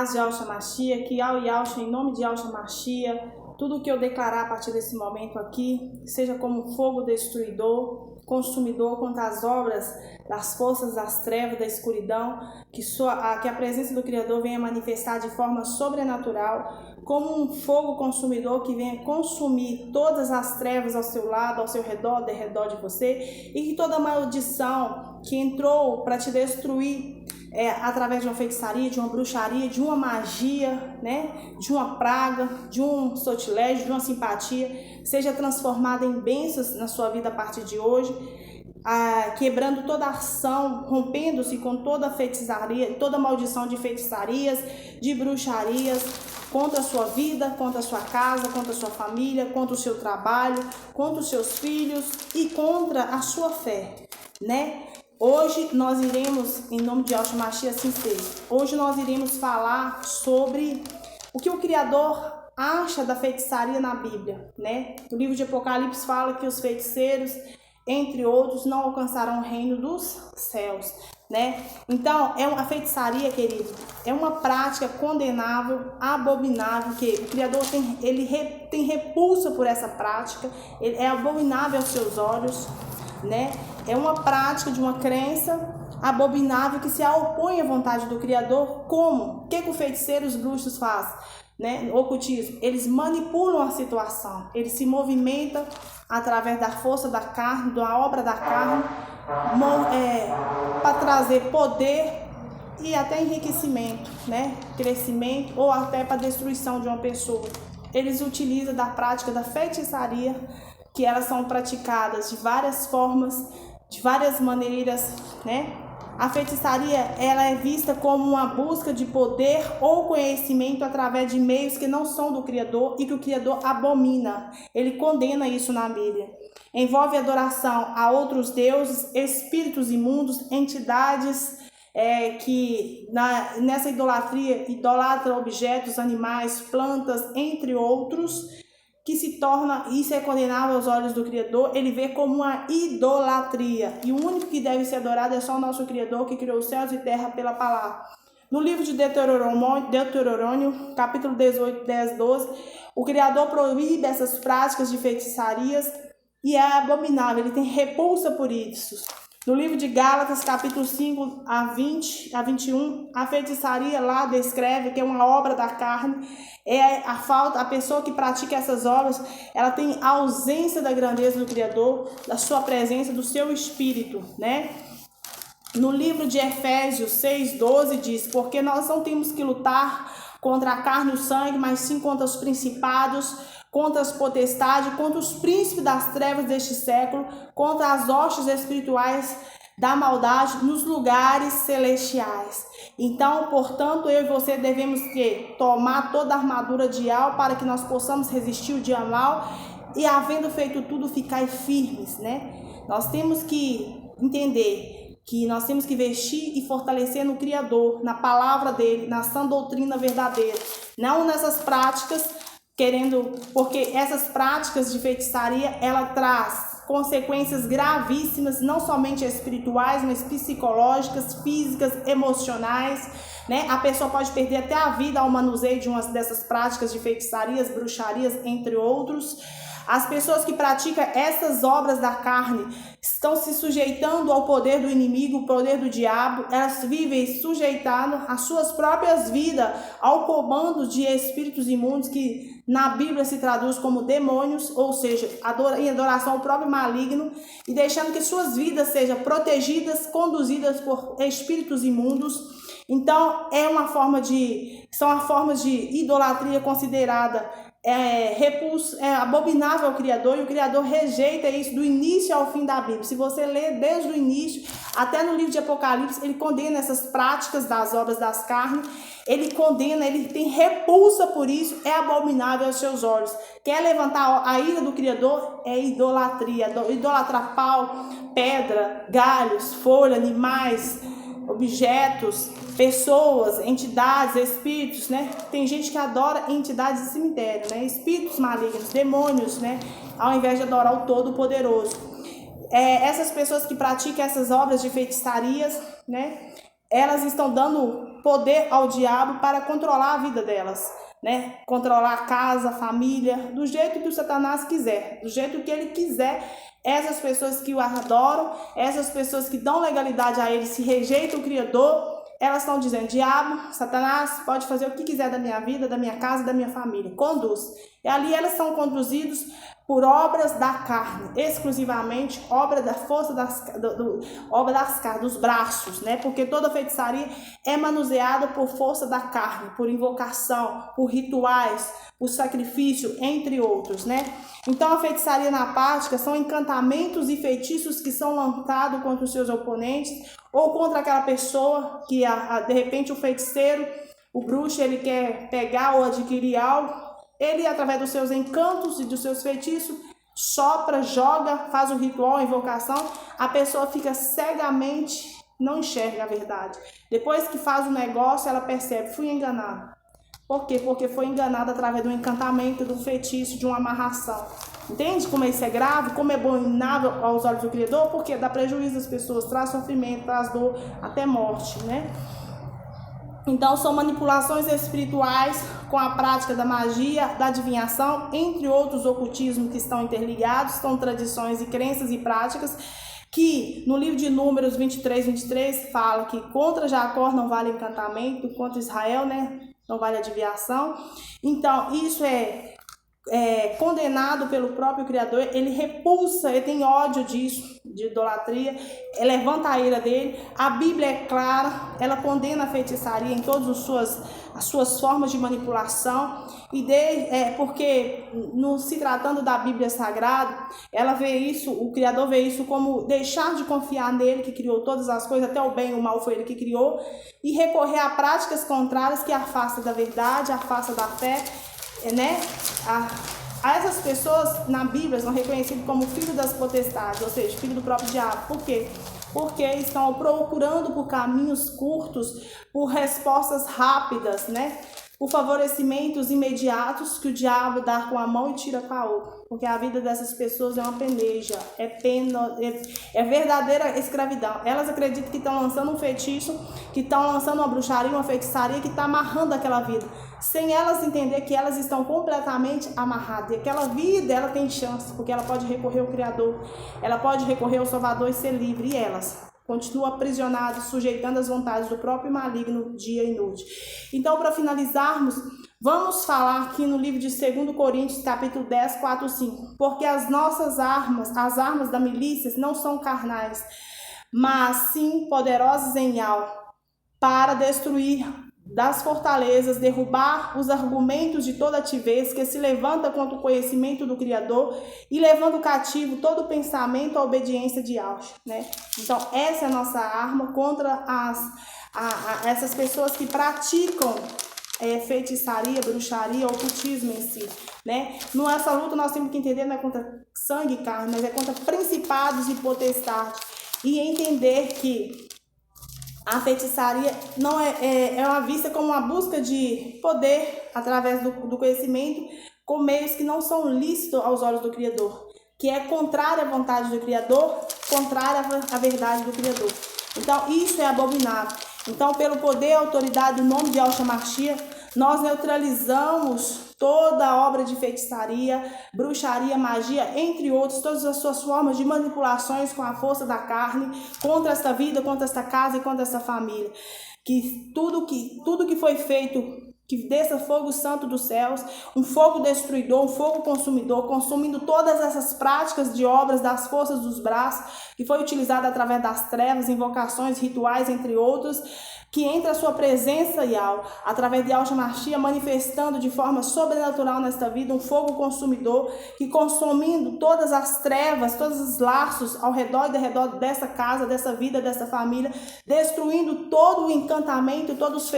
de Yahshua Mashiach, que ao Yahshua, em nome de Yahshua Mashiach, tudo que eu declarar a partir desse momento aqui, seja como um fogo destruidor, consumidor contra as obras das forças das trevas, da escuridão, que a presença do Criador venha manifestar de forma sobrenatural, como um fogo consumidor que venha consumir todas as trevas ao seu lado, ao seu redor, ao redor de você, e que toda maldição que entrou para te destruir, através de uma feitiçaria, de uma bruxaria, de uma magia, né, de uma praga, de um sortilégio, de uma simpatia, seja transformada em bênçãos na sua vida a partir de hoje, quebrando toda ação, rompendo-se com toda feitiçaria, toda maldição de feitiçarias, de bruxarias, contra a sua vida, contra a sua casa, contra a sua família, contra o seu trabalho, contra os seus filhos e contra a sua fé, né? Hoje nós iremos, em nome de Yahshua Mashiach, assim seja. Hoje nós iremos falar sobre o que o Criador acha da feitiçaria na Bíblia, né? O livro de Apocalipse fala que os feiticeiros, entre outros, não alcançarão o reino dos céus, né? Então, a feitiçaria, querido, é uma prática condenável, abominável, que o Criador tem repulsa por essa prática, é abominável aos seus olhos, né? É uma prática de uma crença abominável que se opõe à vontade do Criador. Como? O que os feiticeiros, os bruxos fazem? Né? O ocultismo, eles manipulam a situação, eles se movimentam através da força da carne, da obra da carne, para trazer poder e até enriquecimento, né? Crescimento, ou até para destruição de uma pessoa. Eles utilizam da prática da feitiçaria, que elas são praticadas de várias formas, de várias maneiras, né? A feitiçaria, ela é vista como uma busca de poder ou conhecimento através de meios que não são do Criador e que o Criador abomina. Ele condena isso na Bíblia. Envolve adoração a outros deuses, espíritos imundos, entidades que nessa idolatria idolatram objetos, animais, plantas, entre outros, que se torna, isso é condenável aos olhos do Criador. Ele vê como uma idolatria, e o único que deve ser adorado é só o nosso Criador, que criou os céus e terra pela palavra. No livro de Deuteronômio, capítulo 18, 10, 12, o Criador proíbe essas práticas de feitiçarias e é abominável, ele tem repulsa por isso. No livro de Gálatas, capítulo 5 a 21, a feitiçaria lá descreve que é uma obra da carne. A pessoa que pratica essas obras, ela tem a ausência da grandeza do Criador, da sua presença, do seu espírito, né? No livro de Efésios 6:12 diz: porque nós não temos que lutar contra a carne e o sangue, mas sim contra os principados, contra as potestades, contra os príncipes das trevas deste século, contra as hostes espirituais da maldade nos lugares celestiais. Então, portanto, eu e você devemos tomar toda a armadura de alvo para que nós possamos resistir o dia mal e, havendo feito tudo, ficar firmes, né? Nós temos que entender que nós temos que vestir e fortalecer no Criador, na palavra dele, na sã doutrina verdadeira, não nessas práticas porque essas práticas de feitiçaria, ela traz consequências gravíssimas, não somente espirituais, mas psicológicas, físicas, emocionais, né? A pessoa pode perder até a vida ao manuseio de uma dessas práticas de feitiçarias, bruxarias, entre outros. As pessoas que praticam essas obras da carne estão se sujeitando ao poder do inimigo, o poder do diabo. Elas vivem sujeitando as suas próprias vidas ao comando de espíritos imundos, que na Bíblia se traduz como demônios, ou seja, em adoração ao próprio maligno, e deixando que suas vidas sejam protegidas, conduzidas por espíritos imundos. Então, são uma forma de idolatria considerada abominável ao Criador, e o Criador rejeita isso do início ao fim da Bíblia. Se você ler desde o início até no livro de Apocalipse, ele condena essas práticas das obras das carnes, ele condena, ele tem repulsa por isso, é abominável aos seus olhos. Quer levantar a ira do Criador? É idolatria, idolatrar pau, pedra, galhos, folha, animais, objetos, pessoas, entidades, espíritos, né? Tem gente que adora entidades de cemitério, né? Espíritos malignos, demônios, né? Ao invés de adorar o Todo-Poderoso. Essas pessoas que praticam essas obras de feitiçarias, né? Elas estão dando poder ao diabo para controlar a vida delas, né? Controlar a casa, a família, do jeito que o Satanás quiser, do jeito que ele quiser. Essas pessoas que o adoram, essas pessoas que dão legalidade a ele, se rejeitam o Criador, elas estão dizendo: diabo, Satanás, pode fazer o que quiser da minha vida, da minha casa, da minha família. Conduz. E ali elas são conduzidos por obras da carne, exclusivamente obra da força obra dos braços, né? Porque toda feitiçaria é manuseada por força da carne, por invocação, por rituais, por sacrifício, entre outros, né? Então a feitiçaria na prática são encantamentos e feitiços que são lançados contra os seus oponentes ou contra aquela pessoa que de repente o feiticeiro, o bruxo, ele quer pegar ou adquirir algo. Ele, através dos seus encantos e dos seus feitiços, sopra, joga, faz o ritual, a invocação, a pessoa fica cegamente, não enxerga a verdade. Depois que faz o negócio, ela percebe: fui enganada. Por quê? Porque foi enganada através do encantamento, do feitiço, de uma amarração. Entende como isso é grave? Como é abominável aos olhos do Criador? Porque dá prejuízo às pessoas, traz sofrimento, traz dor, até morte, né? Então, são manipulações espirituais com a prática da magia, da adivinhação, entre outros ocultismos que estão interligados, são tradições e crenças e práticas que no livro de Números 23 fala que contra Jacó não vale encantamento, contra Israel, né, não vale adivinhação. Então, isso é condenado pelo próprio Criador, ele repulsa, ele tem ódio disso, de idolatria, levanta a ira dele. A Bíblia é clara, ela condena a feitiçaria em todas as suas formas de manipulação, e porque se tratando da Bíblia Sagrada, ela vê isso, o Criador vê isso como deixar de confiar nele, que criou todas as coisas, até o bem e o mal foi ele que criou, e recorrer a práticas contrárias que afastam da verdade, afastam da fé, né? A essas pessoas na Bíblia são reconhecidos como filhos das potestades, ou seja, filho do próprio diabo. Por quê? Porque estão procurando por caminhos curtos, por respostas rápidas, né? Por favorecimentos imediatos que o diabo dá com a mão e tira com a outra. Porque a vida dessas pessoas é uma peleja, é verdadeira escravidão. Elas acreditam que estão lançando um feitiço, que estão lançando uma bruxaria, uma feitiçaria, que está amarrando aquela vida, sem elas entender que elas estão completamente amarradas. E aquela vida, ela tem chance, porque ela pode recorrer ao Criador, ela pode recorrer ao Salvador e ser livre. E elas continuam aprisionadas, sujeitando as vontades do próprio maligno dia e noite. Então, para finalizarmos, vamos falar aqui no livro de 2 Coríntios, capítulo 10, 4, 5. Porque as nossas armas, as armas da milícia, não são carnais, mas sim poderosas em algo, para destruir das fortalezas, derrubar os argumentos de toda altivez que se levanta contra o conhecimento do Criador e levando cativo todo pensamento à obediência de Yahshua, né? Então, essa é a nossa arma contra essas pessoas que praticam feitiçaria, bruxaria, ocultismo em si, né? Nessa luta nós temos que entender, não é contra sangue e carne, mas é contra principados e potestades, e entender que a feitiçaria não é uma vista como uma busca de poder através do conhecimento, com meios que não são lícitos aos olhos do Criador, que é contrária à vontade do Criador, contrária à verdade do Criador. Então, isso é abominável. Então, pelo poder e autoridade do nome de Yahshua Mashiach, nós neutralizamos toda a obra de feitiçaria, bruxaria, magia, entre outros, todas as suas formas de manipulações com a força da carne, contra esta vida, contra esta casa e contra esta família. Que tudo que foi feito, que desça fogo santo dos céus, um fogo destruidor, um fogo consumidor, consumindo todas essas práticas de obras das forças dos braços, que foi utilizada através das trevas, invocações, rituais, entre outros, que entra a sua presença, Yahweh, através de Yahshua Mashiach, manifestando de forma sobrenatural nesta vida, um fogo consumidor, que consumindo todas as trevas, todos os laços ao redor e ao redor dessa casa, dessa vida, dessa família, destruindo todo o encantamento, todos os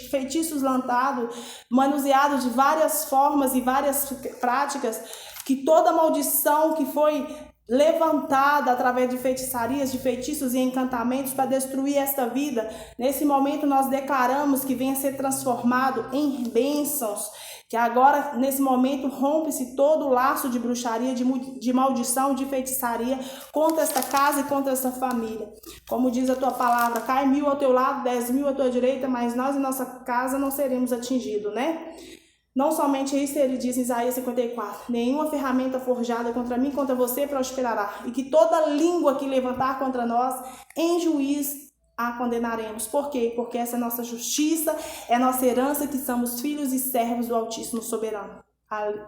feitiços lançados, manuseados de várias formas e várias práticas, que toda maldição que foi levantada através de feitiçarias, de feitiços e encantamentos para destruir esta vida. Nesse momento nós declaramos que venha ser transformado em bênçãos, que agora nesse momento rompe-se todo o laço de bruxaria, de maldição, de feitiçaria contra esta casa e contra esta família. Como diz a tua palavra, cai 1000 ao teu lado, 10.000 à tua direita, mas nós em nossa casa não seremos atingidos, né? Não somente isso, ele diz em Isaías 54, nenhuma ferramenta forjada contra mim, contra você prosperará, e que toda língua que levantar contra nós, em juízo a condenaremos. Por quê? Porque essa é nossa justiça, é nossa herança, que somos filhos e servos do Altíssimo Soberano.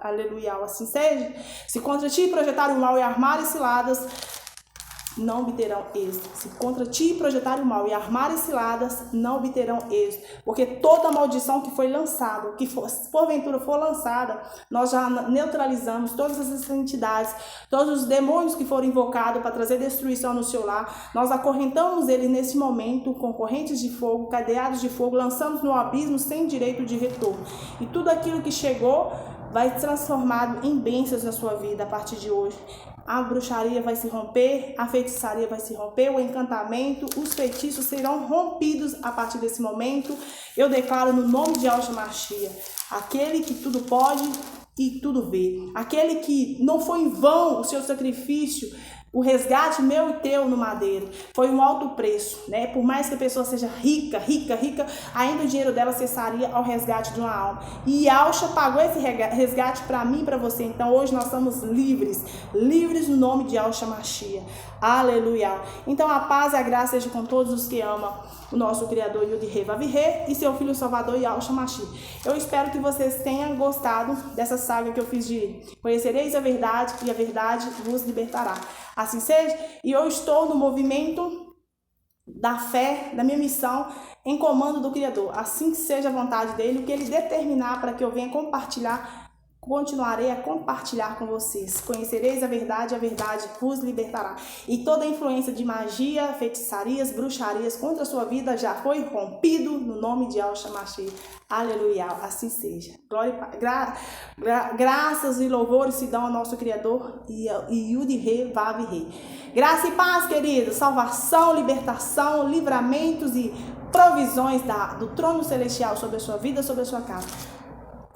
Aleluia, assim seja. Se contra ti projetarem o mal e armarem ciladas, não obterão êxito. Se contra ti projetarem o mal e armarem ciladas, não obterão êxito. Porque toda maldição que foi lançada, que porventura for lançada, nós já neutralizamos todas essas entidades, todos os demônios que foram invocados para trazer destruição no seu lar. Nós acorrentamos eles nesse momento com correntes de fogo, cadeados de fogo, lançamos no abismo sem direito de retorno. E tudo aquilo que chegou vai ser transformado em bênçãos na sua vida a partir de hoje. A bruxaria vai se romper, a feitiçaria vai se romper, o encantamento, os feitiços serão rompidos a partir desse momento. Eu declaro no nome de Yahshua Mashiach, aquele que tudo pode e tudo vê, aquele que não foi em vão o seu sacrifício, o resgate meu e teu no madeiro, foi um alto preço, né? Por mais que a pessoa seja rica, ainda o dinheiro dela cessaria ao resgate de uma alma. E Yahshua pagou esse resgate para mim e para você. Então hoje nós somos livres no nome de Yahshua Mashiach. Aleluia. Então a paz e a graça seja com todos os que amam o nosso Criador Yud-Heh Vav-Heh e seu Filho Salvador Yahshua Mashiach. Eu espero que vocês tenham gostado dessa saga que eu fiz de conhecereis a verdade e a verdade vos libertará. Assim seja, e eu estou no movimento da fé, da minha missão, em comando do Criador. Assim que seja a vontade dele, o que ele determinar para que eu venha compartilhar, continuarei a compartilhar com vocês. Conhecereis a verdade vos libertará. E toda a influência de magia, feitiçarias, bruxarias contra a sua vida já foi rompido no nome de Yahshua Mashiach. Aleluia, assim seja. Glória, graças e louvores se dão ao nosso Criador e Yud-Heh Vav-Heh. Graça e paz, queridos. Salvação, libertação, livramentos e provisões do trono celestial sobre a sua vida, sobre a sua casa.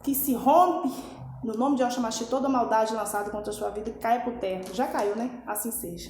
Que se rompe no nome de Yahshua Mashiach toda maldade lançada contra a sua vida, caia por terra. Já caiu, né? Assim seja.